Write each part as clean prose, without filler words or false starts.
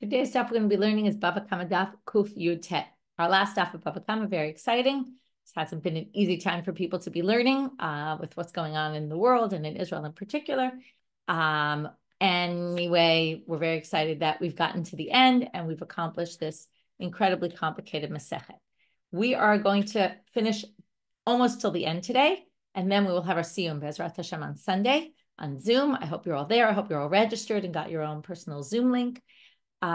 Today's stuff we're going to be learning is Bava Kamma Daf Kuf Yud Tet. Our last daf of Bava Kamma, very exciting. This hasn't been an easy time for people to be learning with what's going on in the world and in Israel in particular. Anyway, we're very excited that we've gotten to the end and we've accomplished this incredibly complicated Masechet. We are going to finish almost till the end today, and then we will have our Shiur Bezrat Hashem on Sunday on Zoom. I hope you're all there. I hope you're all registered and got your own personal Zoom link. What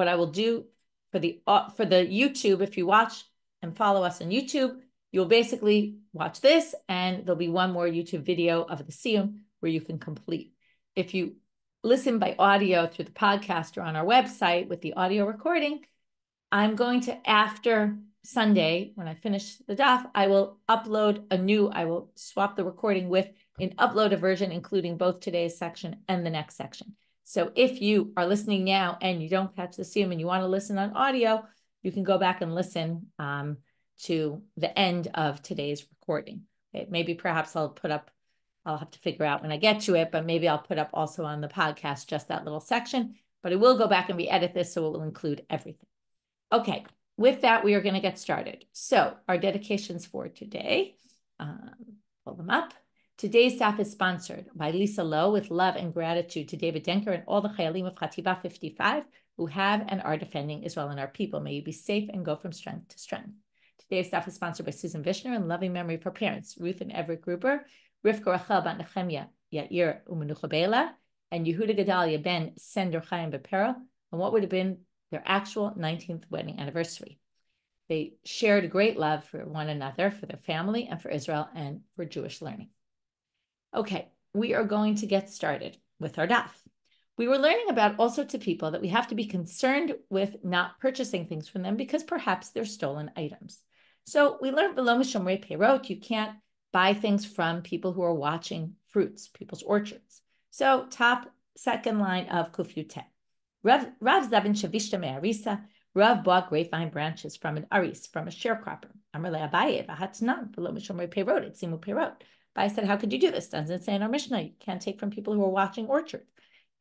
I will do for the YouTube, if you watch and follow us on YouTube, you'll basically watch this and there'll be one more YouTube video of the Shiur where you can complete. If you listen by audio through the podcast or on our website with the audio recording, I'm going to, after Sunday, when I finish the daf, I will swap the recording with an uploaded version, including both today's section and the next section. So if you are listening now and you don't catch the Shiur and you want to listen on audio, you can go back and listen to the end of today's recording. Okay, maybe perhaps I'll have to figure out when I get to it, but maybe I'll put up also on the podcast just that little section, but I will go back and re-edit this so it will include everything. Okay, with that, we are going to get started. So our dedications for today, pull them up. Today's daf is sponsored by Lisa Lowe with love and gratitude to David Denker and all the Chayalim of Chatiba 55 who have and are defending Israel and our people. May you be safe and go from strength to strength. Today's daf is sponsored by Susan Vishner in loving memory of her parents, Ruth and Everett Gruber, Rivka Rachel bat Nechemia Yair Umenucha Bela, and Yehuda Gedalia ben Sender Chaim Bepera, and what would have been their actual 19th wedding anniversary. They shared a great love for one another, for their family, and for Israel, and for Jewish learning. Okay, we are going to get started with our daf. We were learning about all sorts of people that we have to be concerned with not purchasing things from them because perhaps they're stolen items. So we learned below Mishomrei Peirot, you can't buy things from people who are watching fruits, people's orchards. So second line of Kuf Yud Tet. Rav Zavin Shavishta Me'arisa, Rav bought grapevine branches from an aris, from a sharecropper. Amar le Abaye, v'hatnan, below Mishomrei Peirot, it simu Peirot. Abaye said, how could you do this? Doesn't it say in our Mishnah, you can't take from people who are watching orchards.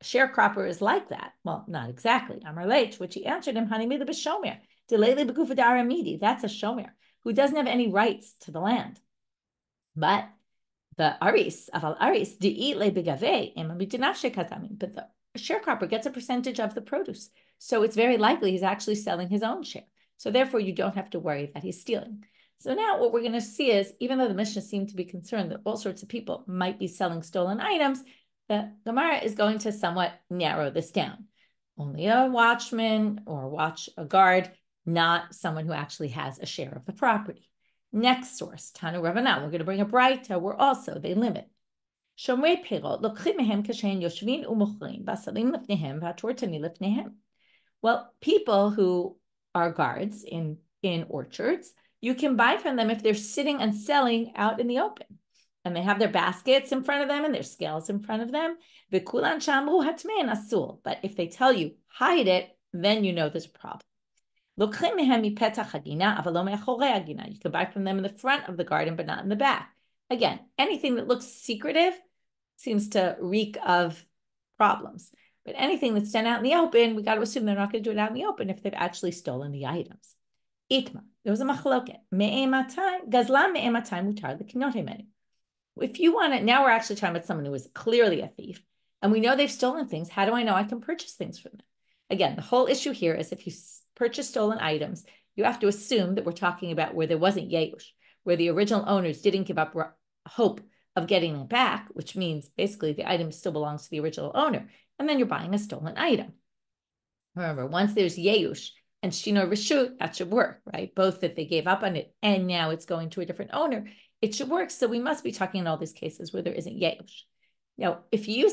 A sharecropper is like that. Well, not exactly. Amar le, to which he answered him, Hani mila b'shomer, delele b'gufa d'Aramidi. That's a shomer who doesn't have any rights to the land. But the aris, aval aris, di'i le b'gavei, ema b'dinafshe kazamin. But the sharecropper gets a percentage of the produce. So it's very likely he's actually selling his own share. So therefore, you don't have to worry that he's stealing. So now what we're going to see is, even though the Mishnah seemed to be concerned that all sorts of people might be selling stolen items, the Gemara is going to somewhat narrow this down. Only a watchman or a guard, not someone who actually has a share of the property. Next source, Tanu Rabbanit. We're going to bring a Braita where also they limit. Shomrei Peirot lokchim mehem kashen yoshvin u'mochrin basalim lifnehem v'atortani lifnehem. Well, people who are guards in orchards, you can buy from them if they're sitting and selling out in the open. And they have their baskets in front of them and their scales in front of them. But if they tell you, hide it, then you know there's a problem. You can buy from them in the front of the garden, but not in the back. Again, anything that looks secretive seems to reek of problems. But anything that's done out in the open, we got to assume they're not going to do it out in the open if they've actually stolen the items. Itma, there was a machloket. If you want it, now we're actually talking about someone who is clearly a thief, and we know they've stolen things. How do I know I can purchase things from them? Again, the whole issue here is if you purchase stolen items, you have to assume that we're talking about where there wasn't yeush, where the original owners didn't give up hope of getting it back, which means basically the item still belongs to the original owner, and then you're buying a stolen item. Remember, once there's yeush and shino reshut, that should work, right? Both that they gave up on it and now it's going to a different owner. It should work. So we must be talking in all these cases where there isn't yeush. Now, if you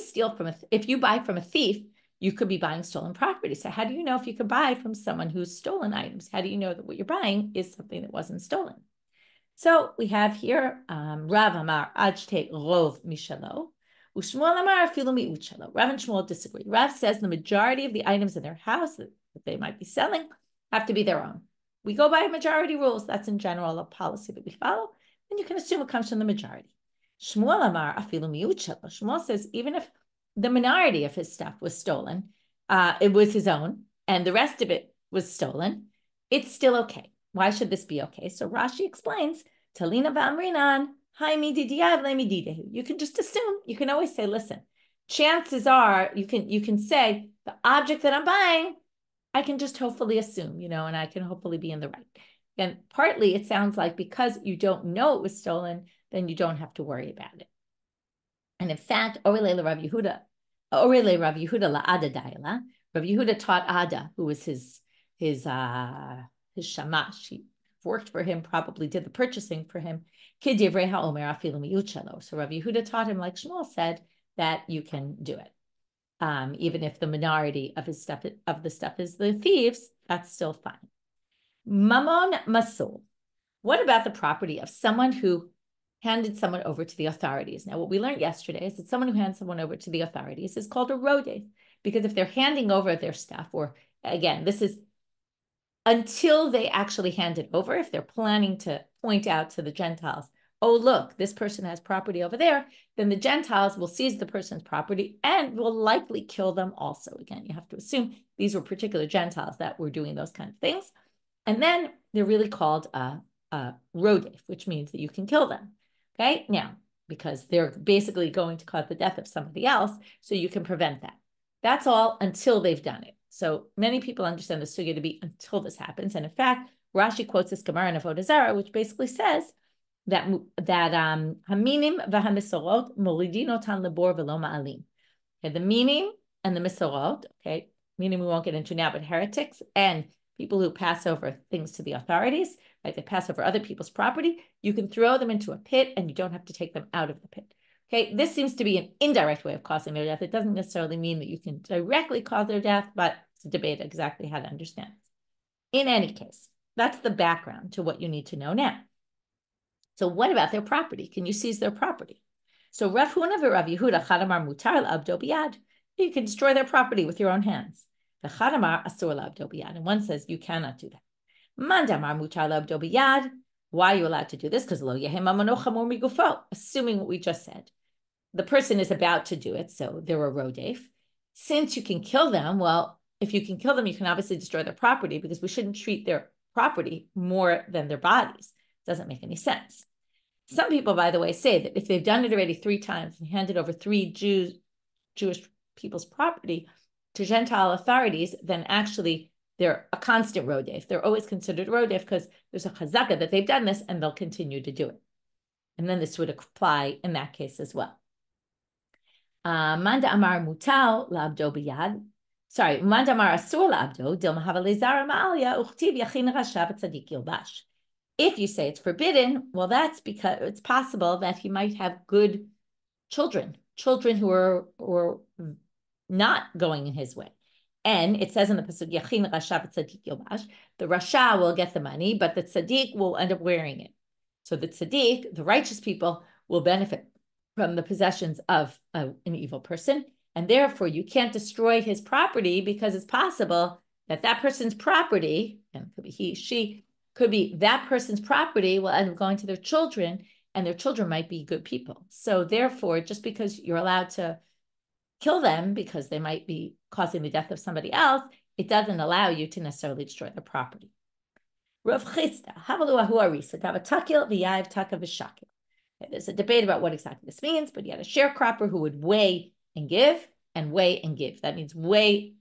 buy from a thief, you could be buying stolen property. So how do you know if you could buy from someone who's stolen items? How do you know that what you're buying is something that wasn't stolen? So we have here Rav Amar Ajte Rov Mishalo, Ushmuel Amar Afilu Mi'ut. Rav and Shmuel disagree. Rav says the majority of the items in their house that they might be selling have to be their own. We go by majority rules. That's in general a policy that we follow. And you can assume it comes from the majority. Shmuel Amar Afilu Mi'ut. Shmuel says even if the minority of his stuff was stolen, it was his own, and the rest of it was stolen, it's still okay. Why should this be okay? So Rashi explains, Talina v'amrinan, you can just assume, you can always say, listen, chances are you can say the object that I'm buying, I can just hopefully assume, and I can hopefully be in the right. And partly it sounds like because you don't know it was stolen, then you don't have to worry about it. And in fact, Orele Rav Yehuda la'ada daila. Rav Yehuda taught Ada, who was his shamash. He worked for him, probably did the purchasing for him. So Rav Yehuda taught him, like Shmuel said, that you can do it. Even if the minority of the stuff is the thieves, that's still fine. Mamon masul. What about the property of someone who handed someone over to the authorities? Now, what we learned yesterday is that someone who hands someone over to the authorities is called a rodef, because if they're handing over their stuff, or again, this is until they actually hand it over, if they're planning to point out to the Gentiles, oh, look, this person has property over there, then the Gentiles will seize the person's property and will likely kill them also. Again, you have to assume these were particular Gentiles that were doing those kind of things. And then they're really called a rodef, which means that you can kill them. Okay, now, because they're basically going to cause the death of somebody else, so you can prevent that. That's all until they've done it. So many people understand the sugya to be until this happens. And in fact, Rashi quotes this Gemara in Avodah Zarah, which basically says that haminim v'hamisorot molidin otan lebor v'lo ma'alim. Okay, the minim and the misorot, okay, meaning we won't get into now, but heretics and people who pass over things to the authorities, right? They pass over other people's property. You can throw them into a pit and you don't have to take them out of the pit. Okay, this seems to be an indirect way of causing their death. It doesn't necessarily mean that you can directly cause their death, but it's a debate exactly how to understand it. In any case, that's the background to what you need to know now. So what about their property? Can you seize their property? So Rav Huna v'Rav Yehuda chadamar mutar l'abdo biyad. You can destroy their property with your own hands. The chadamar asur l'abdo biyad. And one says you cannot do that. Mandamar mutar l'abdo biyad. Why are you allowed to do this? Because lo yehem amano chamor migufo. Assuming what we just said. The person is about to do it, so they're a rodef. Since you can kill them, well, if you can kill them, you can obviously destroy their property, because we shouldn't treat their property more than their bodies. It doesn't make any sense. Some people, by the way, say that if they've done it already 3 times and handed over 3 Jewish people's property to Gentile authorities, then actually they're a constant rodef. They're always considered rodef because there's a chazaka that they've done this and they'll continue to do it. And then this would apply in that case as well. Manda amar mutal labdo biyad. Sorry, manda amar asur labdo dil mahavalezara ma'alia uchtiv yachin rashav tzadik yilbash. If you say it's forbidden, well, that's because it's possible that he might have good children who are not going in his way. And it says in the pasuk yachin rashav tzadik yilbash, the rasha will get the money, but the tzaddik will end up wearing it. So the tzaddik, the righteous people, will benefit from the possessions of an evil person, and therefore you can't destroy his property, because it's possible that that person's property, and it could be he, she, could be that person's property will end up going to their children, and their children might be good people. So therefore, just because you're allowed to kill them because they might be causing the death of somebody else, it doesn't allow you to necessarily destroy the property. Rav Chista, havalu ahu arisa, gavatakil v'yav taka v'shakil. There's a debate about what exactly this means, but you had a sharecropper who would weigh and give, and weigh and give. That means weigh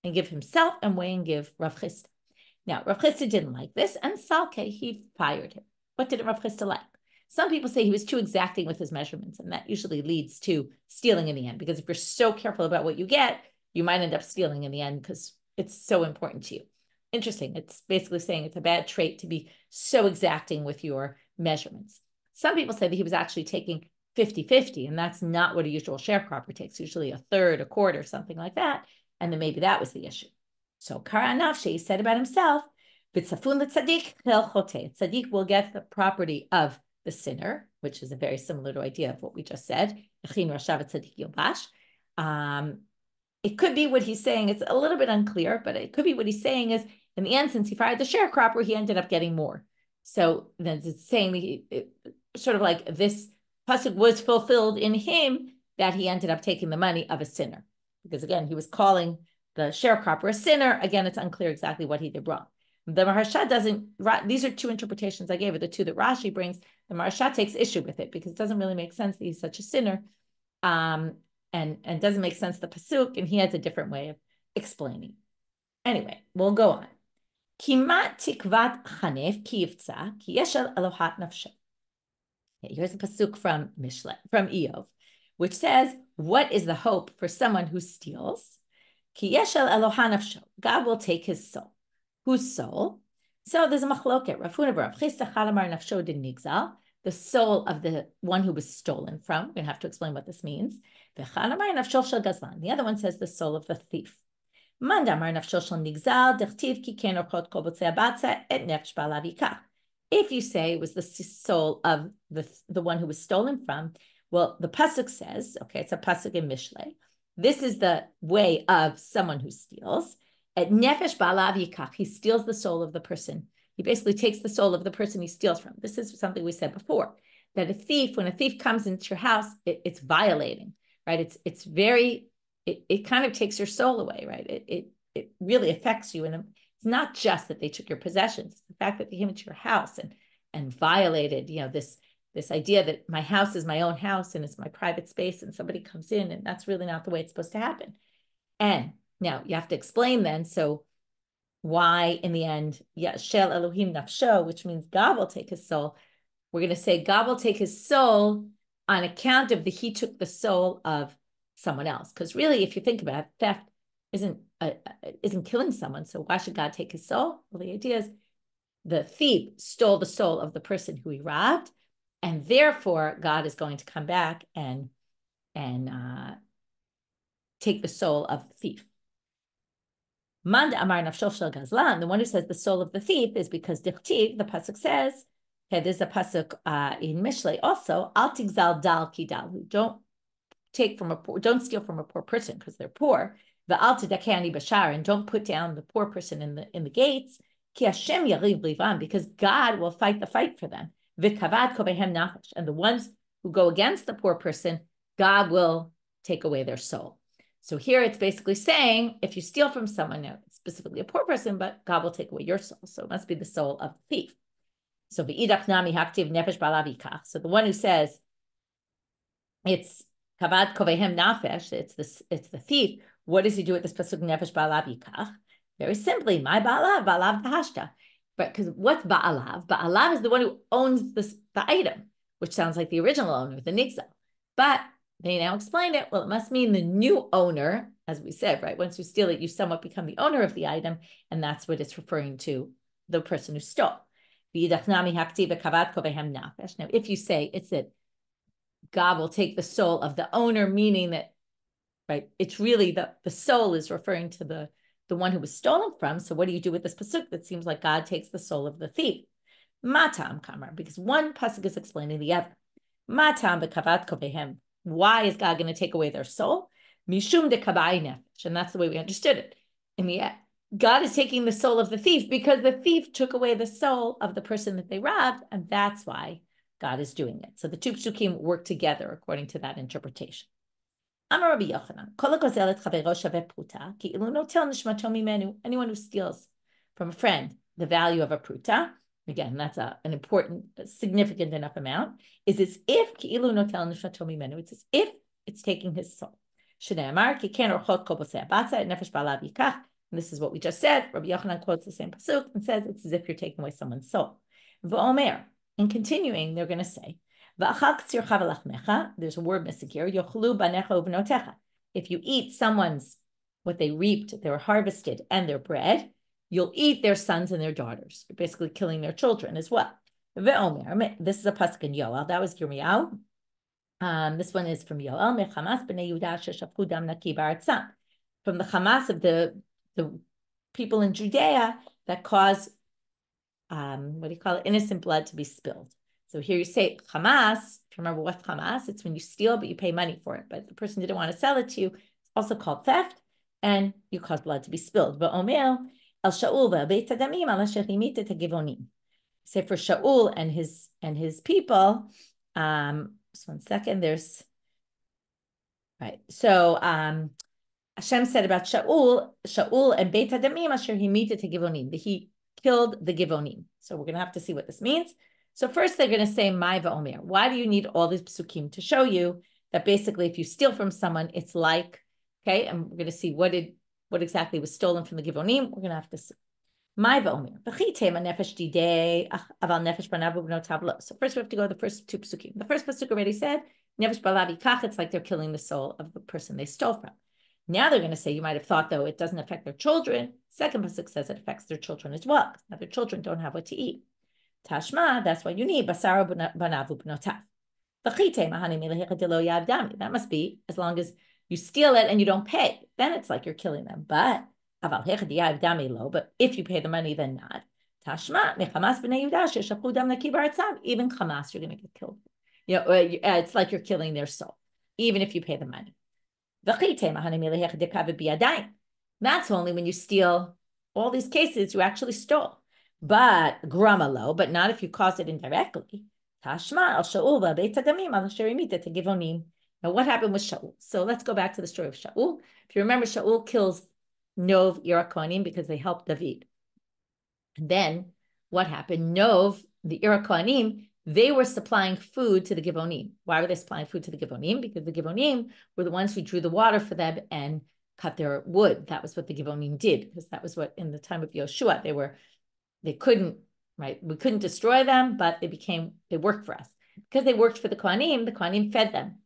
and give himself, and weigh and give Rav Chista. Now, Rav Chista didn't like this, and Salke, he fired him. What did Rav Chista like? Some people say he was too exacting with his measurements, and that usually leads to stealing in the end, because if you're so careful about what you get, you might end up stealing in the end because it's so important to you. Interesting. It's basically saying it's a bad trait to be so exacting with your measurements. Some people say that he was actually taking 50-50, and that's not what a usual sharecropper takes, usually a third, a quarter, something like that. And then maybe that was the issue. So Kara Nafshi said about himself, B'tzafun l'tzadik chel choteh. Tzadik will get the property of the sinner, which is a very similar to idea of what we just said. It could be what he's saying. It's a little bit unclear, but it could be what he's saying is, in the end, since he fired the sharecropper, he ended up getting more. So then it's saying sort of like this pasuk was fulfilled in him, that he ended up taking the money of a sinner. Because again, he was calling sharecropper a sinner. Again, it's unclear exactly what he did wrong. The Maharsha doesn't, these are two interpretations I gave, or the two that Rashi brings. The Maharsha takes issue with it because it doesn't really make sense that he's such a sinner, and doesn't make sense the pasuk, and he has a different way of explaining. Anyway, we'll go on. Kimat tikvat chanef kiyivtza ki yeshel elohat nafsho. Here's a pasuk from Eov, which says, what is the hope for someone who steals? Ki yeshel elohat nafsho. God will take his soul. Whose soul? So there's a machloket. Rav Huna bar Rav Chisda chalamar nafsho din nigzal, the soul of the one who was stolen from. We're going to have to explain what this means. The other one says the soul of the thief. If you say it was the soul of the one who was stolen from, well, the pasuk says, okay, it's a pasuk in Mishlei. This is the way of someone who steals. At nefesh ba'alav yikach, he steals the soul of the person. He basically takes the soul of the person he steals from. This is something we said before, that when a thief comes into your house, it's violating, right? It's very, it kind of takes your soul away, right? It really affects you. And it's not just that they took your possessions, it's the fact that they came into your house and violated, this idea that my house is my own house and it's my private space, and somebody comes in, and that's really not the way it's supposed to happen. And now you have to explain then, so why in the end, Shel Elohim Nafsho, which means God will take his soul. We're going to say God will take his soul on account of he took the soul of someone else. Because really, if you think about it, theft isn't killing someone. So why should God take his soul? Well, the idea is the thief stole the soul of the person who he robbed, and therefore God is going to come back and take the soul of the thief. Mand Amar Nafshol Shel Gazlan, the one who says the soul of the thief is because Dichtiv, the pasuk says, okay, there's a pasuk in Mishlei also, Al Tigzal Dal Kidal, don't steal from a poor person because they're poor. The Al Tidakani Bashar, and don't put down the poor person in the gates. Ki Hashem Yariv Livan, because God will fight the fight for them. V'kavad kovehem nachash, and the ones who go against the poor person, God will take away their soul. So here it's basically saying, if you steal from someone, specifically a poor person, but God will take away your soul. So it must be the soul of the thief. So v'idach nami haktiv nefesh ba'alav yikach. So the one who says it's kavad kovehem nafesh, it's the thief. What does he do with this pasuk nefesh ba'alav yikach? Very simply, my ba'alav tahashta. But because what's ba'alav? Ba'alav is the one who owns the item, which sounds like the original owner, the nigzal. But they now explain it. Well, it must mean the new owner, as we said, right? Once you steal it, you somewhat become the owner of the item, and that's what it's referring to, the person who stole. Now, if you say it's that God will take the soul of the owner, meaning that, right, it's really the soul is referring to the one who was stolen from. So what do you do with this pasuk that seems like God takes the soul of the thief? Matam kamar, because one pasuk is explaining the other. Matam bekavat kovehem. Why is God going to take away their soul? Mishum de kabai nefesh, and that's the way we understood it. In the end, God is taking the soul of the thief because the thief took away the soul of the person that they robbed, and that's why God is doing it. So the two psukim work together according to that interpretation. Amar Rabbi Yochanan, kol hagozel et chavero shaveh pruta, ki'ilu notel nishmato mimenu. Anyone who steals from a friend the value of a pruta, again, that's an important, significant enough amount, is as if ki'ilu notel nishmato mimenu. It's as if it's taking his soul. Shneimar ki ken orchot kol bosei abatza et nefesh ba'alav yikach. And this is what we just said. Rabbi Yochanan quotes the same pasuk and says it's as if you're taking away someone's soul. V'omer, and continuing, they're going to say, there's a word missing here. If you eat what they reaped, they were harvested, and their bread, you'll eat their sons and their daughters. You're basically killing their children as well. This is a pasuk in Yoel. That was Yirmiyahu. This one is from Yoel. From the Hamas of the people in Judea that caused, innocent blood to be spilled. So here you say Hamas, if you remember what's Hamas, it's when you steal, but you pay money for it. But the person didn't want to sell it to you. It's also called theft, and you cause blood to be spilled. V'omer el Shaul ve'beit hadamim al asher himita tegivonim. Say for Shaul and his people. Just one second. There's right. So Hashem said about Shaul and Beit Hadamim asher himita givonim, that he killed the givonim. So we're going to have to see what this means. So first they're going to say my va'omer. Why do you need all these psukim to show you that basically if you steal from someone, it's like, okay, and we're going to see what exactly was stolen from the givonim. We're going to have to see. My va'omer. So first we have to go to the first two psukim. The first pasuk already said, nefesh balav yikach, it's like they're killing the soul of the person they stole from. Now they're going to say, you might have thought, though, it doesn't affect their children. Second pasuk says it affects their children as well. Now their children don't have what to eat. Tashma, that's why you need basara banavu b'notav. That must be as long as you steal it and you don't pay. Then it's like you're killing them. But if you pay the money, then not. Tashma, even Hamas, you're going to get killed. It's like you're killing their soul, even if you pay the money. That's only when you steal. All these cases you actually stole. But gramalo, but not if you caused it indirectly. Tashma al Shaul Beit Hadamim al Sherimita to Givonim. Now, what happened with Shaul? So let's go back to the story of Shaul. If you remember, Shaul kills Nov Ira Kohanim because they helped David. And then what happened? Nov, the Ira Kohanim, they were supplying food to the Givonim. Why were they supplying food to the Givonim? Because the Givonim were the ones who drew the water for them and cut their wood. That was what the Givonim did, because that was what in the time of Yoshua they couldn't, right? We couldn't destroy them, but they worked for us. Because they worked for the Kohanim fed them.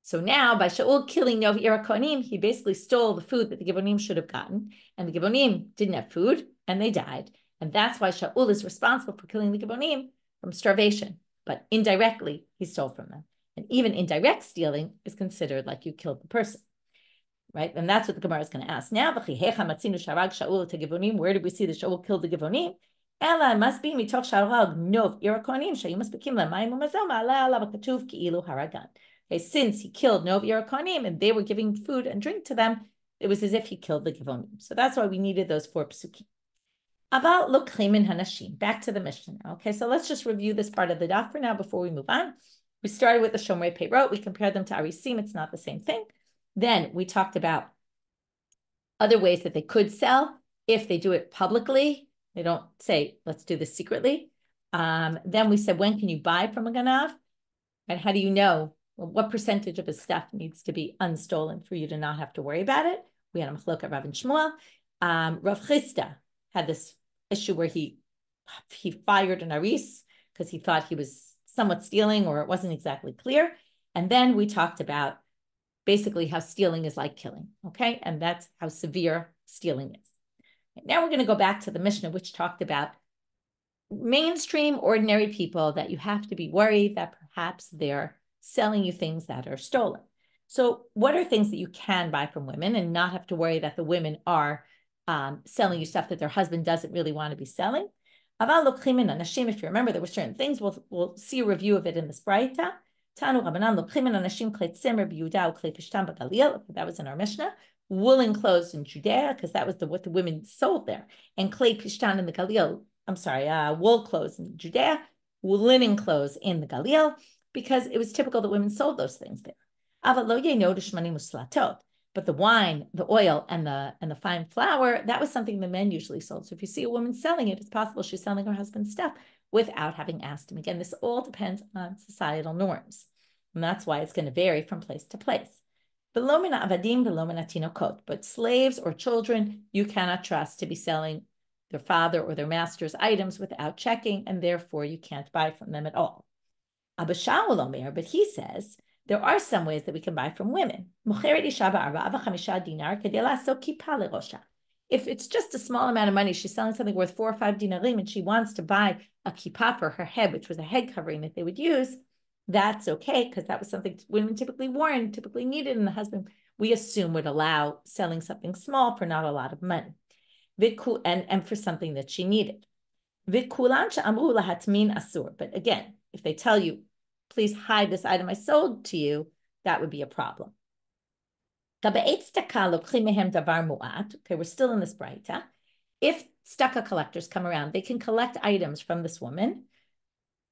So now by Shaul killing Nov Ira Kohanim, he basically stole the food that the Givonim should have gotten. And the Givonim didn't have food and they died. And that's why Shaul is responsible for killing the Givonim from starvation. But indirectly, he stole from them. And even indirect stealing is considered like you killed the person. Right? And that's what the Gemara is going to ask. Now, where did we see that Shaul killed the Givonim? Ella must be mitoch sharag nov irakonim shayu maspikim lamayim umazel ma'ala alav katuv ki'ilu haragan. Okay, since he killed nov irakonim and they were giving food and drink to them, it was as if he killed the Givonim. So that's why we needed those 4 psukim. Aval lokchim in hanashim. Back to the Mishnah. Okay, so let's just review this part of the daf for now before we move on. We started with the shomrei peirot. We compared them to arisim. It's not the same thing. Then we talked about other ways that they could sell if they do it publicly. They don't say, let's do this secretly. Then we said, when can you buy from a ganav? And how do you know what percentage of his stuff needs to be unstolen for you to not have to worry about it? We had a machlok at Rav and Shmuel. Rav Chisda had this issue where he fired an aris because he thought he was somewhat stealing or it wasn't exactly clear. And then we talked about basically how stealing is like killing, okay? And that's how severe stealing is. Now we're going to go back to the Mishnah, which talked about mainstream, ordinary people that you have to be worried that perhaps they're selling you things that are stolen. So what are things that you can buy from women and not have to worry that the women are selling you stuff that their husband doesn't really want to be selling? If you remember, there were certain things. We'll see a review of it in this Braita. That was in our Mishnah. Woolen clothes in Judea, because that was what the women sold there. And clay pishtan in the Galil, wool clothes in Judea, linen clothes in the Galil, because it was typical that women sold those things there. But the wine, the oil, and the fine flour, that was something the men usually sold. So if you see a woman selling it, it's possible she's selling her husband's stuff without having asked him. Again, this all depends on societal norms. And that's why it's going to vary from place to place. But slaves or children, you cannot trust to be selling their father or their master's items without checking, and therefore you can't buy from them at all. But he says, there are some ways that we can buy from women. If it's just a small amount of money, she's selling something worth 4 or 5 dinarim, and she wants to buy a kippah for her head, which was a head covering that they would use, that's okay, because that was something women typically wore and typically needed, and the husband, we assume, would allow selling something small for not a lot of money, and for something that she needed. But again, if they tell you, please hide this item I sold to you, that would be a problem. Okay, we're still in this Braita. If staka collectors come around, they can collect items from this woman,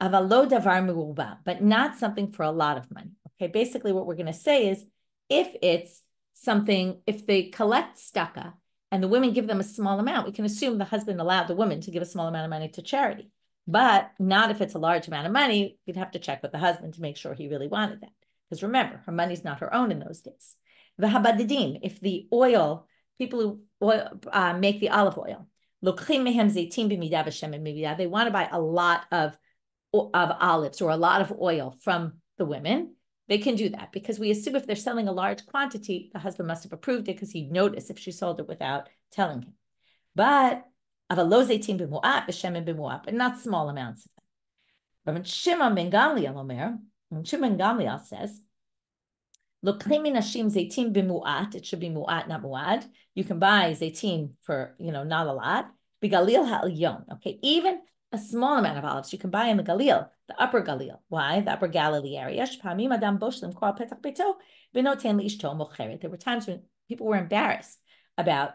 but not something for a lot of money. Okay, basically what we're going to say is, if it's something, if they collect staka and the women give them a small amount, we can assume the husband allowed the woman to give a small amount of money to charity, but not if it's a large amount of money. We'd have to check with the husband to make sure he really wanted that. Because remember, her money's not her own in those days. The habadidim, if the oil, people who make the olive oil, they want to buy a lot of olives or a lot of oil from the women. They can do that because we assume if they're selling a large quantity, the husband must have approved it because he'd notice if she sold it without telling him. But but not small amounts of them. Rabban Shimon ben Gamliel says, it should be mu'at, not mu'ad. You can buy zaitin for, not a lot. Bigalil ha'elyon. Okay, even a small amount of olives you can buy in the Galil, the upper Galil. Why? The upper Galilee area. There were times when people were embarrassed about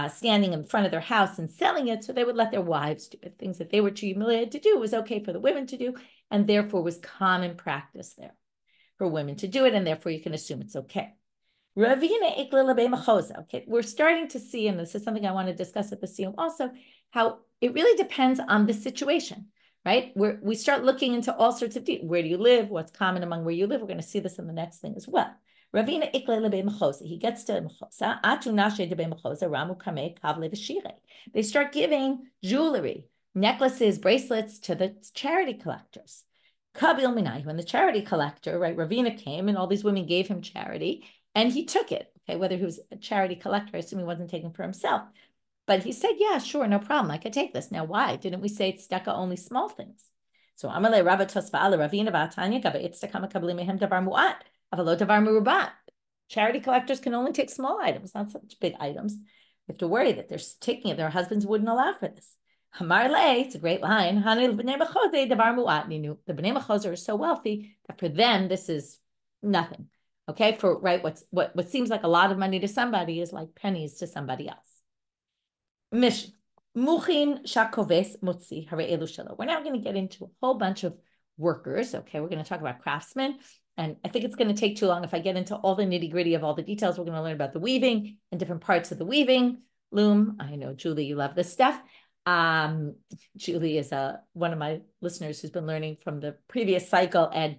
standing in front of their house and selling it, so they would let their wives do it. Things that they were too humiliated to do was okay for the women to do, and therefore was common practice there for women to do it, and therefore you can assume it's okay. Okay, we're starting to see, and this is something I want to discuss at the Siyum also, how it really depends on the situation, right? We start looking into all sorts of where do you live, what's common among where you live. We're going to see this in the next thing as well. Ravina ikle lebe mechosa. He gets to mechosa. Atu nashe de mechosa ramu kame kavle v'shire. They start giving jewelry, necklaces, bracelets to the charity collectors. Kabil minai, when the charity collector, right, Ravina came and all these women gave him charity and he took it. Okay, whether he was a charity collector, I assume he wasn't taking for himself. But he said, yeah, sure, no problem. I could take this. Now, why? Didn't we say tzedakah only small things? So Amalei Rabba Tosfa Ravina Vatanya Gaba Itztakama Kabli Mehem Davar Mu'at Avalo Davar Murubat. Charity collectors can only take small items, not such big items. You have to worry that they're taking it. Their husbands wouldn't allow for this. Hamarle, it's a great line. The Bnei Machose are so wealthy that for them this is nothing. Okay, for right, what seems like a lot of money to somebody is like pennies to somebody else. Mission. Muchin shakoves mutzi hare elu shelo. We're now going to get into a whole bunch of workers. Okay, we're going to talk about craftsmen, and I think it's going to take too long if I get into all the nitty gritty of all the details. We're going to learn about the weaving and different parts of the weaving loom. I know, Julie, you love this stuff. Julie is one of my listeners who's been learning from the previous cycle and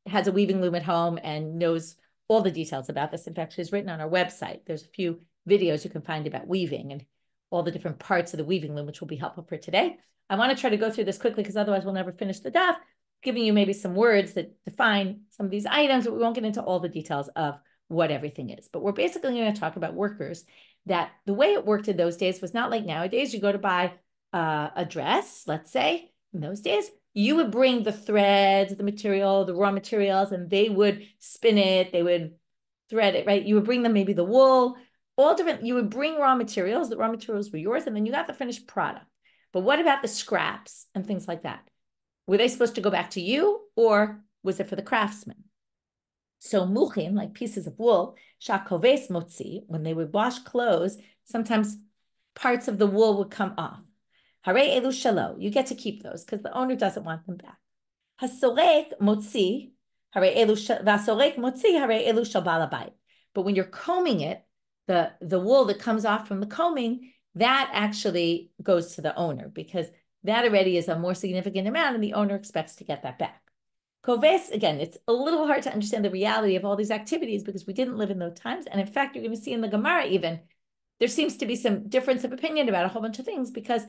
has a weaving loom at home and knows all the details about this. In fact, she's written on our website. There's a few videos you can find about weaving and all the different parts of the weaving loom, which will be helpful for today. I want to try to go through this quickly because otherwise we'll never finish the daf, giving you maybe some words that define some of these items, but we won't get into all the details of what everything is. But we're basically going to talk about workers, that the way it worked in those days was not like nowadays. You go to buy a dress, let's say. In those days, you would bring the threads, the material, the raw materials, and they would spin it, they would thread it, right? You would bring them maybe the wool, all different, you would bring raw materials, the raw materials were yours, and then you got the finished product. But what about the scraps and things like that? Were they supposed to go back to you, or was it for the craftsman? So muchin, like pieces of wool, shakoves motzi, when they would wash clothes, sometimes parts of the wool would come off. Hare elu shalo, you get to keep those because the owner doesn't want them back. Hasorek motzi, hare elu vasorek motzi, hare elu shal bal habayit. But when you're combing it, the wool that comes off from the combing, that actually goes to the owner because that already is a more significant amount and the owner expects to get that back. Koves, again, it's a little hard to understand the reality of all these activities because we didn't live in those times. And in fact, you're going to see in the Gemara even, there seems to be some difference of opinion about a whole bunch of things because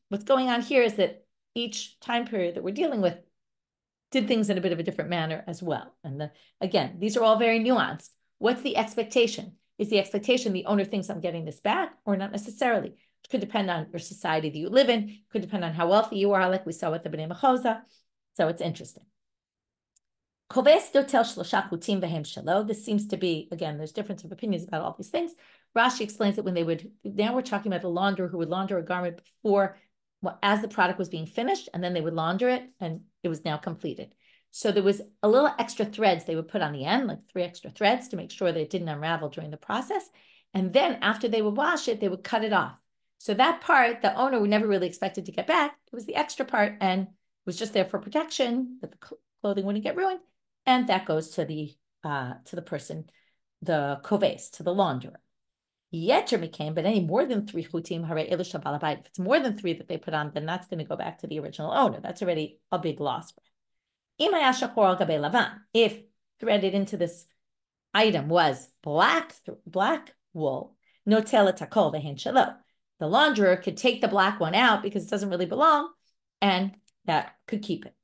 what's going on here is that each time period that we're dealing with did things in a bit of a different manner as well. And again, these are all very nuanced. What's the expectation? Is the expectation the owner thinks I'm getting this back or not necessarily? It could depend on your society that you live in. It could depend on how wealthy you are, like we saw with the Bnei Mechosa. So it's interesting. This seems to be, again, there's difference of opinions about all these things. Rashi explains that when now we're talking about the launderer who would launder a garment before, as the product was being finished, and then they would launder it, and it was now completed. So there was a little extra threads they would put on the end, like 3 extra threads to make sure that it didn't unravel during the process. And then after they would wash it, they would cut it off. So that part, the owner would never really expected to get back. It was the extra part and was just there for protection, that the clothing wouldn't get ruined. And that goes to the person koves, to the launderer. Yeter became, but any more than 3 chutim, hare elu shel baal habayit. If it's more than 3 that they put on, then that's going to go back to the original owner. That's already a big loss for him. If threaded into this item was black wool, no takol v'hen shelo. The launderer could take the black one out because it doesn't really belong, and that could keep it.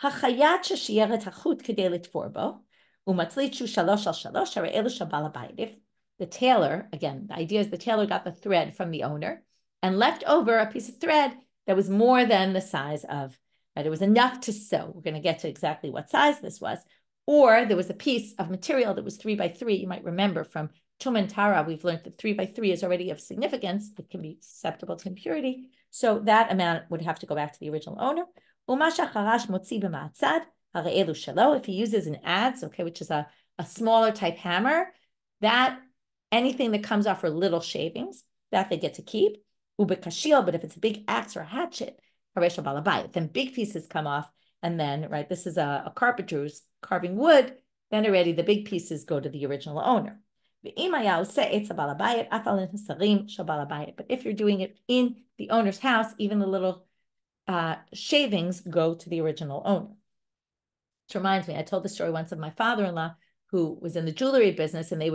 Hachayat sheyeret hachut kedei litfor bo, umatzlichu shalosh al shalosh hare elu shel baal habayit. If the tailor, again, the idea is the tailor got the thread from the owner and left over a piece of thread that was more than the size of, right? It was enough to sew. We're going to get to exactly what size this was. Or there was a piece of material that was 3 by 3. You might remember from Tum and Tara, we've learned that 3 by 3 is already of significance. It can be susceptible to impurity. So that amount would have to go back to the original owner. If he uses an adze, okay, which is a smaller type hammer, that anything that comes off for little shavings, that they get to keep. But if it's a big axe or a hatchet, then big pieces come off. And then, right, this is a carpenter who's carving wood, then already the big pieces go to the original owner. But if you're doing it in the owner's house, even the little shavings go to the original owner. Which reminds me, I told the story once of my father-in-law who was in the jewelry business, and they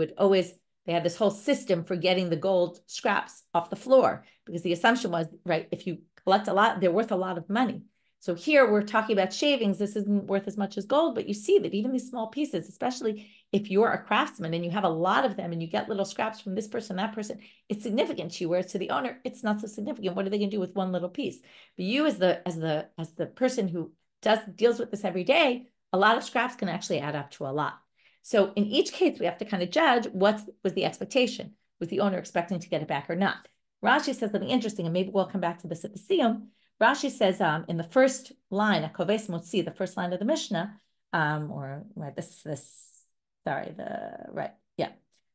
had this whole system for getting the gold scraps off the floor, because the assumption was, right, if you collect a lot, they're worth a lot of money. So here we're talking about shavings. This isn't worth as much as gold, but you see that even these small pieces, especially if you're a craftsman and you have a lot of them and you get little scraps from this person, that person, it's significant to you, whereas to the owner, it's not so significant. What are they going to do with one little piece? But you as the person who deals with this every day, a lot of scraps can actually add up to a lot. So in each case, we have to kind of judge what was the expectation. Was the owner expecting to get it back or not? Rashi says something interesting, and maybe we'll come back to this at the Siyum. Rashi says in the first line, a koves motzi, the first line of the Mishnah, Hamuchin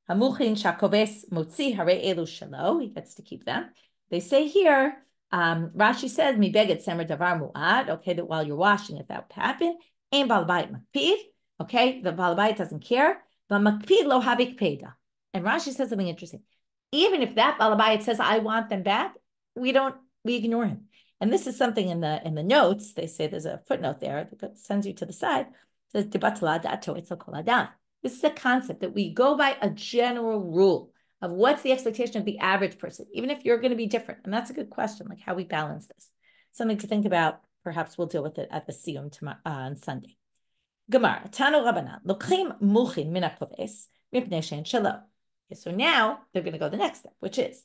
shakoves motzi hare elu shelo. He gets to keep them. They say here, Rashi says, mi beged semer davar mu'ad, okay, that while you're washing it, that would happen. Ein baal bayit makpid, okay, the baal bayit doesn't care, but makpid lo havik peda. And Rashi says something interesting. Even if that baal bayit says, I want them back, we ignore him. And this is something in the notes. They say there's a footnote there that sends you to the side. It says, this is a concept that we go by a general rule of what's the expectation of the average person, even if you're going to be different. And that's a good question, like how we balance this. Something to think about. Perhaps we'll deal with it at the Siyum tomorrow, on Sunday. Gemara, Tano Rabbanan, Lochim Muchin Min HaKoves Mipnei Shein Shelo. Okay, so now they're going to go the next step, which is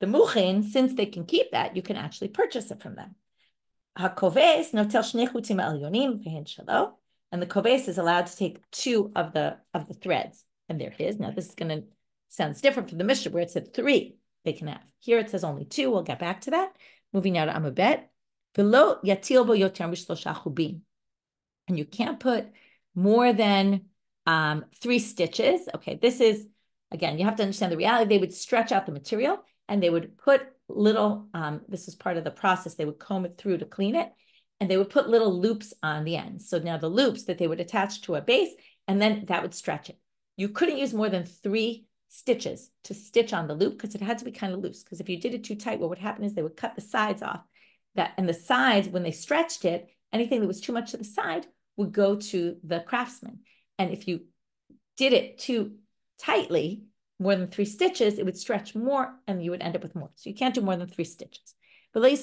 the muchin, since they can keep that, you can actually purchase it from them. HaKoves notel shnei chutim elyonim v'hen shelo, and the koves is allowed to take 2 of the threads, and they're his. Now this is going to sounds different from the Mishnah where it said 3 they can have. Here it says only 2. We'll get back to that. Moving now to Amabet. V'lo yatil bo yoter mishlosha chubim, and you can't put more than 3 stitches. Okay, this is, again, you have to understand the reality. They would stretch out the material, and they would put little, this is part of the process, they would comb it through to clean it, and they would put little loops on the ends. So now the loops that they would attach to a base, and then that would stretch it. You couldn't use more than 3 stitches to stitch on the loop, because it had to be kind of loose, because if you did it too tight, what would happen is they would cut the sides off. And the sides, when they stretched it, anything that was too much to the side would go to the craftsman. And if you did it too tightly, more than 3 stitches, it would stretch more and you would end up with more. So you can't do more than 3 stitches. Okay,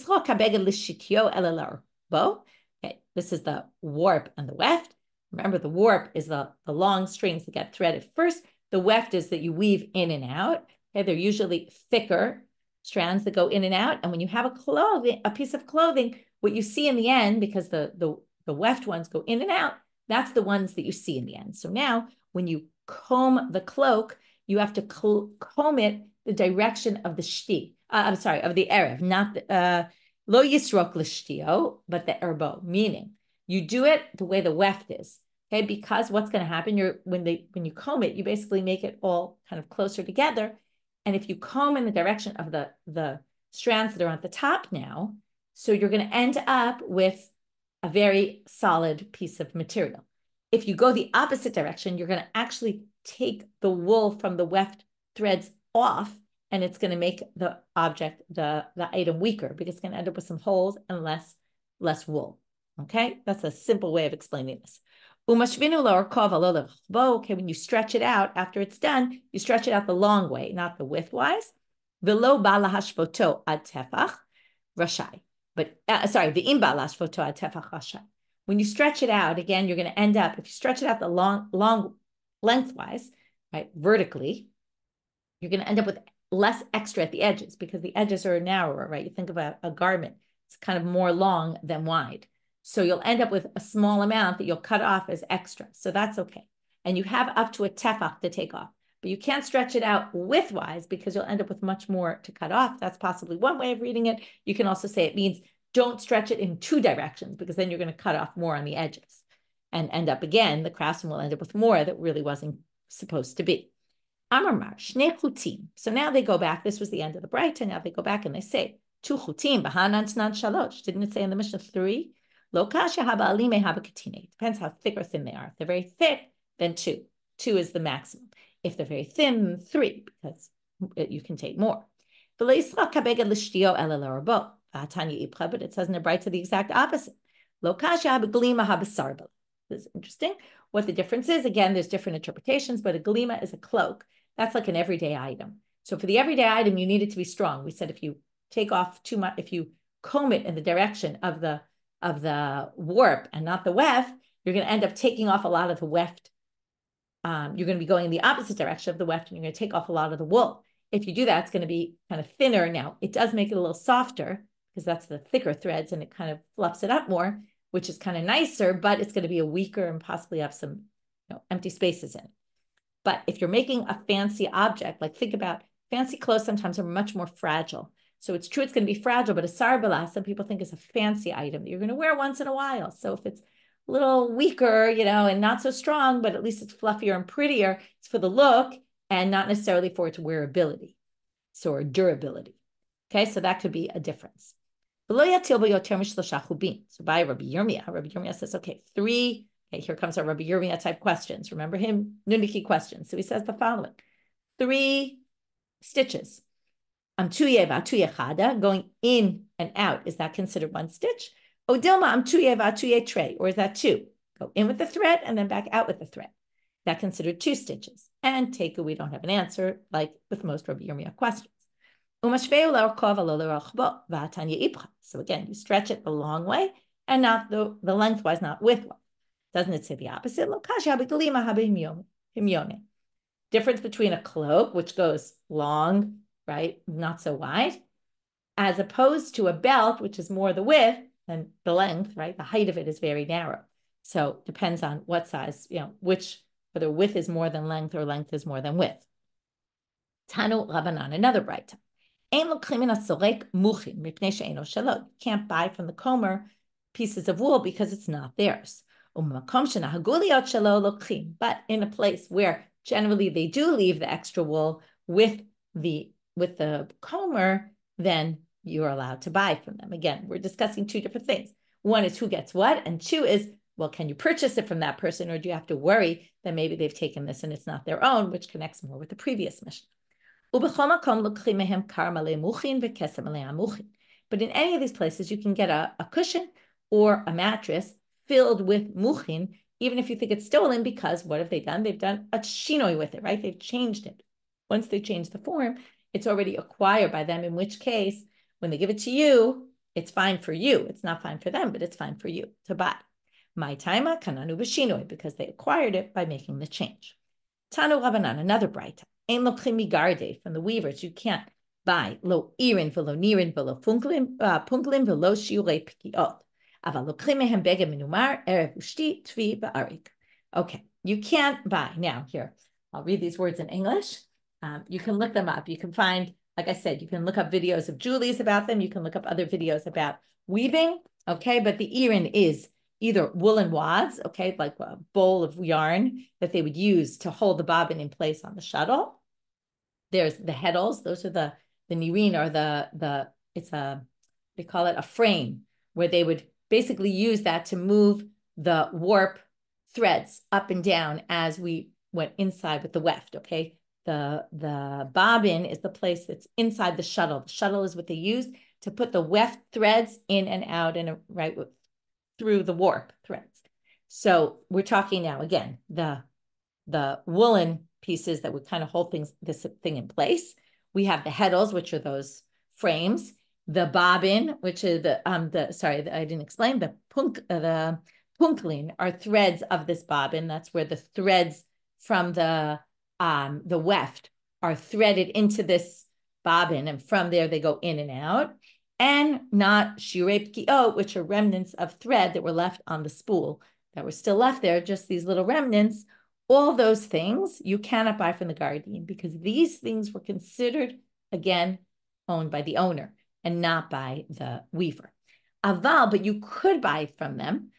this is the warp and the weft. Remember, the warp is the long strings that get threaded first. The weft is that you weave in and out. Okay, they're usually thicker strands that go in and out. And when you have a piece of clothing, what you see in the end, because the weft ones go in and out, that's the ones that you see in the end. So now when you comb the cloak, you have to comb it the direction of the shti. Of the erev, not lo yisrok l'shtio, but the erbo, meaning you do it the way the weft is. Okay, because what's going to happen? When you comb it, you basically make it all kind of closer together. And if you comb in the direction of the strands that are on the top now, so you're going to end up with a very solid piece of material. If you go the opposite direction, you're going to actually take the wool from the weft threads off, and it's going to make the object, the item weaker, because it's going to end up with some holes and less wool. Okay, that's a simple way of explaining this. Okay, when you stretch it out after it's done, you stretch it out the long way, not the widthwise. V'lo ba lahashvoto ad tefach rashai. But v'im ba lahashvoto ad tefach rashai. When you stretch it out, again, you're going to end up, if you stretch it out the long lengthwise, right, vertically, you're going to end up with less extra at the edges, because the edges are narrower, right? You think about a garment, it's kind of more long than wide. So you'll end up with a small amount that you'll cut off as extra. So that's okay. And you have up to a tefach to take off, but you can't stretch it out widthwise, because you'll end up with much more to cut off. That's possibly one way of reading it. You can also say it means don't stretch it in two directions, because then you're going to cut off more on the edges and end up again, the craftsman will end up with more that really wasn't supposed to be. Amar shnei chutim. So now they go back. This was the end of the Braita. Now they go back and they say, two chutim, b'hanan tnan shalosh. Didn't it say in the Mishnah 3? Lo kasha haba alime haba katine. Depends how thick or thin they are. If they're very thick, then 2. 2 is the maximum. If they're very thin, 3, because you can take more. But it says in the Braita the exact opposite. Lo kasha haba glima haba sarbel. This is interesting. What the difference is, again, there's different interpretations, but a glima is a cloak. That's like an everyday item. So for the everyday item, you need it to be strong. We said if you take off too much, if you comb it in the direction of the warp and not the weft, you're going to end up taking off a lot of the weft. You're going to be going in the opposite direction of the weft, and you're going to take off a lot of the wool. If you do that, it's going to be kind of thinner. Now, it does make it a little softer, because that's the thicker threads, and it kind of fluffs it up more, which is kind of nicer, but it's going to be a weaker and possibly have some empty spaces in it. But if you're making a fancy object, like think about fancy clothes sometimes are much more fragile. So it's true it's going to be fragile, but a sarbala, some people think is a fancy item that you're going to wear once in a while. So if it's a little weaker, and not so strong, but at least it's fluffier and prettier, it's for the look and not necessarily for its wearability, or durability. Okay, so that could be a difference. So by Rabbi Yirmiyah says, okay, 3. Okay, here comes our Rabbi Yirmiyah type questions. Remember him, Nuniki questions. So he says the following: 3 stitches. Going in and out, is that considered 1 stitch? Odilma tray, or is that 2? Go in with the thread and then back out with the thread. That considered 2 stitches. And Teku, we don't have an answer, like with most Rabbi Yirmiyah questions. So again, you stretch it the long way and not the lengthwise, not widthwise. Doesn't it say the opposite? Difference between a cloak, which goes long, right, not so wide, as opposed to a belt, which is more the width and the length, right? The height of it is very narrow. So depends on what size, whether width is more than length or length is more than width. Tanu Rabbanan, another Braita. You can't buy from the comber pieces of wool because it's not theirs. But in a place where generally they do leave the extra wool with the comber, then you're allowed to buy from them. Again, we're discussing 2 different things. One is who gets what, and 2 is, well, can you purchase it from that person, or do you have to worry that maybe they've taken this and it's not their own, which connects more with the previous mission. But in any of these places, you can get a cushion or a mattress filled with muchin, even if you think it's stolen, because what have they done? They've done a shinoi with it, right? They've changed it. Once they change the form, it's already acquired by them, in which case, when they give it to you, it's fine for you. It's not fine for them, but it's fine for you to buy. My taima kananu b'shinoi, because they acquired it by making the change. Tanu Rabbanan, another Braita. Ein lokchim migarde, from the weavers, you can't buy lo irin velo nirin velo punklin velo shiurei pikiot. Aval lokchim mehem beged minumar erev ushti tvi ba'arik. Okay, you can't buy. Now here, I'll read these words in English. You can look them up. You can find, like I said, you can look up videos of Julie's about them. You can look up other videos about weaving. Okay, but the irin is either woolen wads, okay, like a bowl of yarn that they would use to hold the bobbin in place on the shuttle. There's the heddles; those are the nirin, or it's they call it a frame, where they would basically use that to move the warp threads up and down as we went inside with the weft, okay? The bobbin is the place that's inside the shuttle. The shuttle is what they use to put the weft threads in and out and right through the warp threads. So we're talking now, again, the woolen pieces that would kind of hold this thing in place. We have the heddles, which are those frames, the bobbin, which is I didn't explain, the punklin are threads of this bobbin. That's where the threads from the weft are threaded into this bobbin, and from there they go in and out. And not shiurei pkiot, which are remnants of thread that were left on the spool that were still left there, just these little remnants. All those things you cannot buy from the guardian because these things were considered, again, owned by the owner and not by the weaver. Aval, but you could buy from them.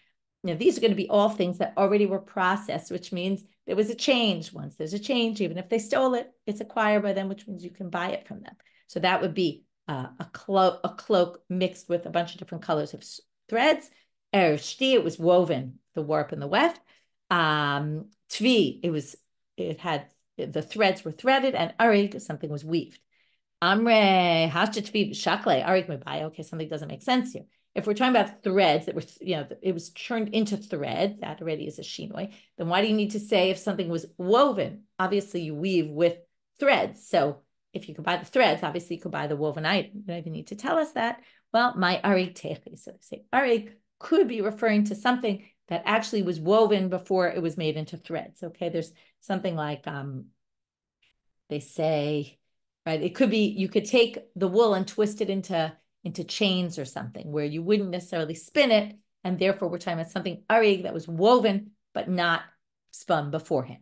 Now, these are going to be all things that already were processed, which means there was a change. Once there's a change, even if they stole it, it's acquired by them, which means you can buy it from them. So that would be a cloak mixed with a bunch of different colors of threads. Ershti, it was woven, the warp and the weft. Tvi, it had the threads were threaded, and arig, something was weaved. Amre hashta tvi shakle arig mebaya. Okay, something doesn't make sense here. If we're talking about threads that were, it was turned into thread, that already is a shinoi. Then why do you need to say if something was woven? Obviously, you weave with threads. So if you could buy the threads, obviously you could buy the woven item. You don't even need to tell us that. Well, my arig techi. So they say arig could be referring to something that actually was woven before it was made into threads. Okay, there's something like they say, right? It could be you could take the wool and twist it into chains or something where you wouldn't necessarily spin it, and therefore we're talking about something arig that was woven but not spun beforehand.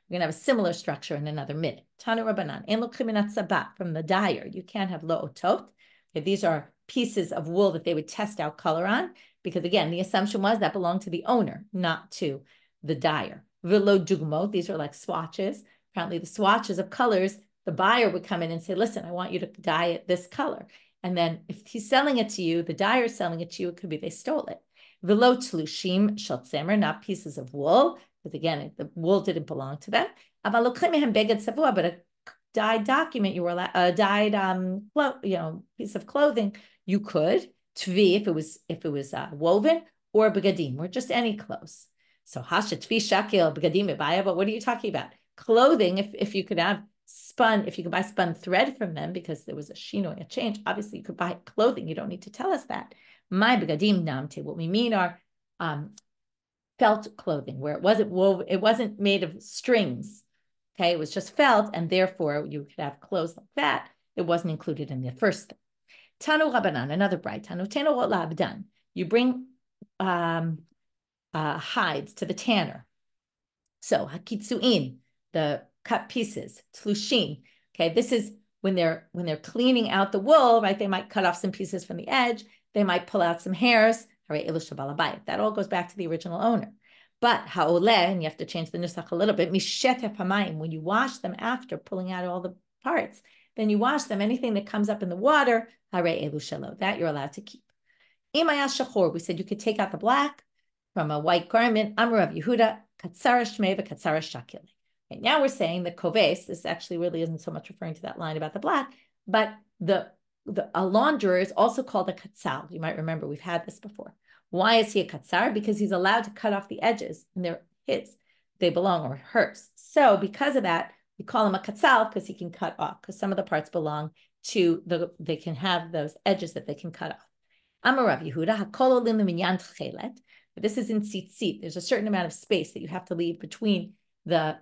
We're gonna have a similar structure in another minute. Tanu Rabbanan, en lo kriminat sabat, from the dyer. You can't have lo otot. Okay, these are pieces of wool that they would test out color on, because again, the assumption was that belonged to the owner, not to the dyer. Velo dugmo, these are like swatches. Apparently the swatches of colors, the buyer would come in and say, listen, I want you to dye it this color. And then if he's selling it to you, the dyer is selling it to you, it could be they stole it. Velo tlushim shel tzemer, not pieces of wool, because again, the wool didn't belong to them. But a dyed document, you were allowed, a dyed piece of clothing, you could. Tvi, if it was woven, or begadim, or just any clothes. So hasha tvi shakil begadim ibaya. But what are you talking about? Clothing, if you could have spun, if you could buy spun thread from them because there was a shinoi, a change, obviously you could buy clothing. You don't need to tell us that. My begadim namte, what we mean are felt clothing, where it wasn't woven, it wasn't made of strings. Okay, it was just felt, and therefore you could have clothes like that. It wasn't included in the first thing. Tanu Rabbanan, another bright Tanu Tenu Labdan. You bring hides to the tanner. So hakitsuin, the cut pieces, tlushin. Okay, this is when they're cleaning out the wool, right? They might cut off some pieces from the edge. They might pull out some hairs. That all goes back to the original owner. But haoleh, and you have to change the nusach a little bit, mishetef hamayim, when you wash them after pulling out all the parts, then you wash them, anything that comes up in the water, that you're allowed to keep. Imaya shachor, we said you could take out the black from a white garment. Amar Rav Yehuda, katsara shmei v'katsara shakil. Okay, now we're saying the koves, this actually really isn't so much referring to that line about the black, but a launderer is also called a katsal. You might remember we've had this before. Why is he a katsar? Because he's allowed to cut off the edges, and they're his. They belong, or hers. So because of that, we call him a katsal because he can cut off, because some of the parts belong to they can have those edges that they can cut off. Amar Rav Yehuda, hakol olim leminyan tchelet. But this is in tzitzit. There's a certain amount of space that you have to leave between the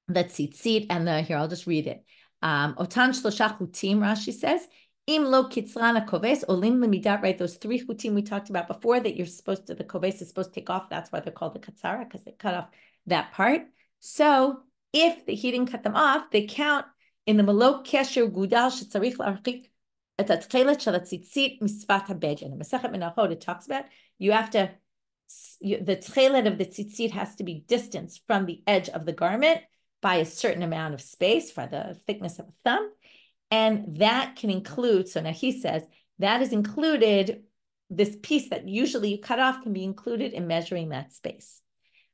tzitzit and the, here, I'll just read it. Otan shlosha chutim, Rashi says, im lo kitzrana koves olim lemidat, right? Those 3 chutim we talked about before that you're supposed to, the koves is supposed to take off. That's why they're called the katsara, because they cut off that part. So if he didn't cut them off, they count in the melok kesher gudal shetzarich l'archik et atchelet shel tzitzit misfat habed. And the Masechet Menachot, it talks about you have to, the tchelet of the tzitzit has to be distanced from the edge of the garment by a certain amount of space, for the thickness of a thumb. And that can include, so now he says, that is included, this piece that usually you cut off can be included in measuring that space.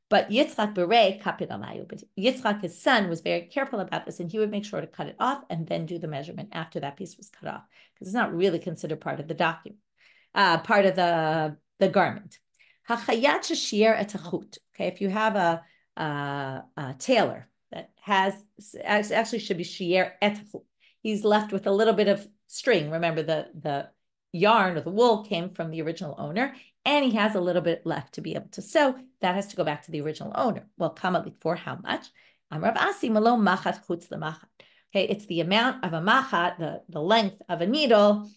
But Yitzchak berei kapid alayu. But Yitzchak, his son, was very careful about this, and he would make sure to cut it off and then do the measurement after that piece was cut off, because it's not really considered part of the document, part of the garment. Hachayat sheshir et hachut. Okay, if you have a tailor that has actually should be shiur et hachut. He's left with a little bit of string. Remember, the yarn or the wool came from the original owner, and he has a little bit left to be able to sew. That has to go back to the original owner. Well, Kamma for how much? Okay, it's the amount of a machat, the length of a needle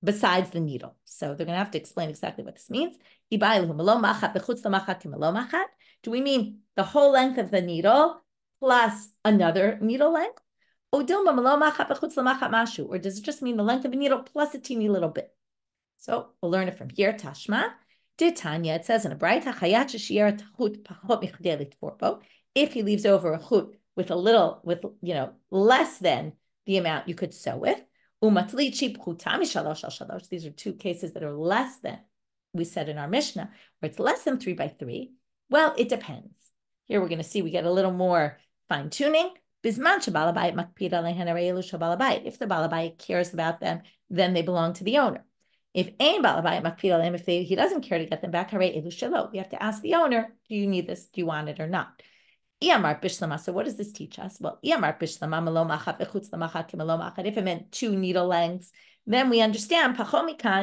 besides the needle. So they're going to have to explain exactly what this means. Do we mean the whole length of the needle plus another needle length? Or does it just mean the length of a needle plus a teeny little bit? So we'll learn it from here. Tashma. Tanya, it says in a bright, if he leaves over a chut with less than the amount you could sew with. These are two cases that are less than we said in our Mishnah, where it's less than 3 by 3. Well, it depends. Here we're going to see we get a little more fine tuning. If the Balabait cares about them, then they belong to the owner. If he doesn't care to get them back, we have to ask the owner, do you need this? Do you want it or not? So what does this teach us? Well, if it meant 2 needle lengths, then we understand,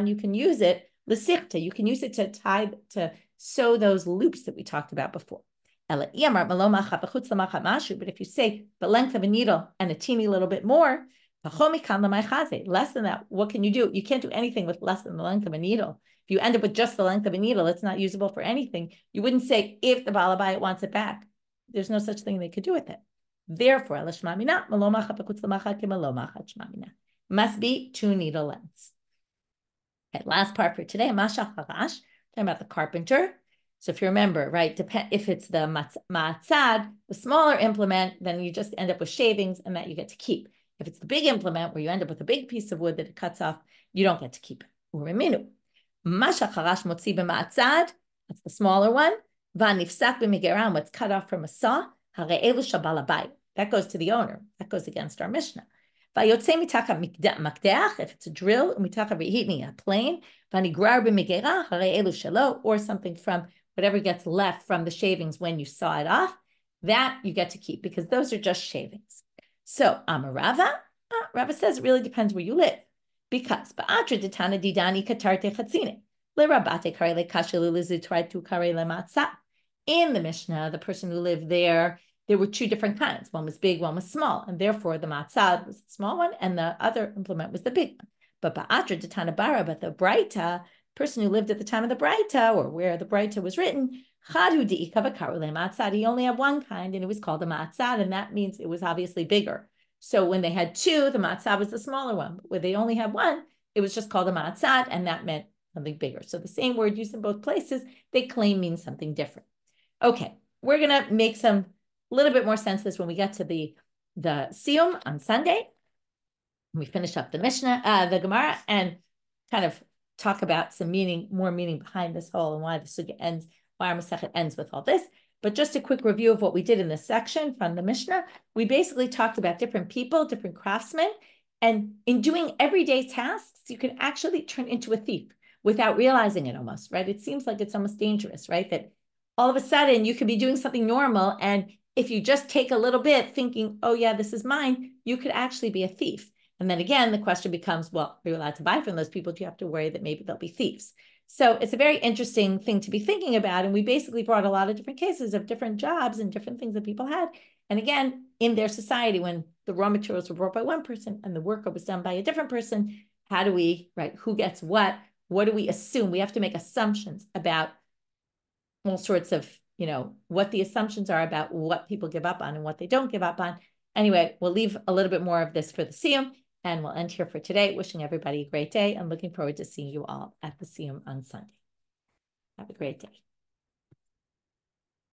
you can use it, you can use it to sew those loops that we talked about before. But if you say the length of a needle and a teeny little bit more, less than that, what can you do? You can't do anything with less than the length of a needle. If you end up with just the length of a needle, it's not usable for anything. You wouldn't say if the Balabait wants it back. There's no such thing they could do with it. Therefore, must be 2 needle lengths. Okay, last part for today, talking about the carpenter. So if you remember, right, if it's the ma'atzad, the smaller implement, then you just end up with shavings and that you get to keep. If it's the big implement where you end up with a big piece of wood that it cuts off, you don't get to keep it. That's the smaller one. What's cut off from a saw, that goes to the owner. That goes against our Mishnah. If it's a drill, a plane, or something from whatever gets left from the shavings when you saw it off, that you get to keep because those are just shavings. So Rava says it really depends where you live. Because in the Mishnah, the person who lived there were 2 different kinds. One was big, one was small. And therefore, the matzad was the small one, and the other implement was the big one. But the Braita, person who lived at the time of the Braita, or where the Braita was written, he only had one kind, and it was called the matzad, and that means it was obviously bigger. So when they had 2, the matzad was the smaller one. But when they only had 1, it was just called a matzad, and that meant something bigger. So the same word used in both places, they claim means something different. Okay, we're going to make some little bit more sense of this when we get to the Siyum on Sunday. We finish up the Mishnah, the Gemara, and kind of talk about some more meaning behind this whole and why the Sugya ends, why our Masechet ends with all this. But just a quick review of what we did in this section from the Mishnah. We basically talked about different people, different craftsmen, and in doing everyday tasks, you can actually turn into a thief without realizing it almost, right? It seems like it's almost dangerous, right? That all of a sudden you could be doing something normal, and if you just take a little bit thinking, oh yeah, this is mine, you could actually be a thief. And then again, the question becomes, well, are you allowed to buy from those people? Do you have to worry that maybe they'll be thieves? So it's a very interesting thing to be thinking about. And we basically brought a lot of different cases of different jobs and different things that people had. And again, in their society, when the raw materials were brought by one person and the work was done by a different person, how do we, right, who gets what? What do we assume? We have to make assumptions about all sorts of, what the assumptions are about what people give up on and what they don't give up on. Anyway, we'll leave a little bit more of this for the Siyum, and we'll end here for today. Wishing everybody a great day and looking forward to seeing you all at the Siyum on Sunday. Have a great day.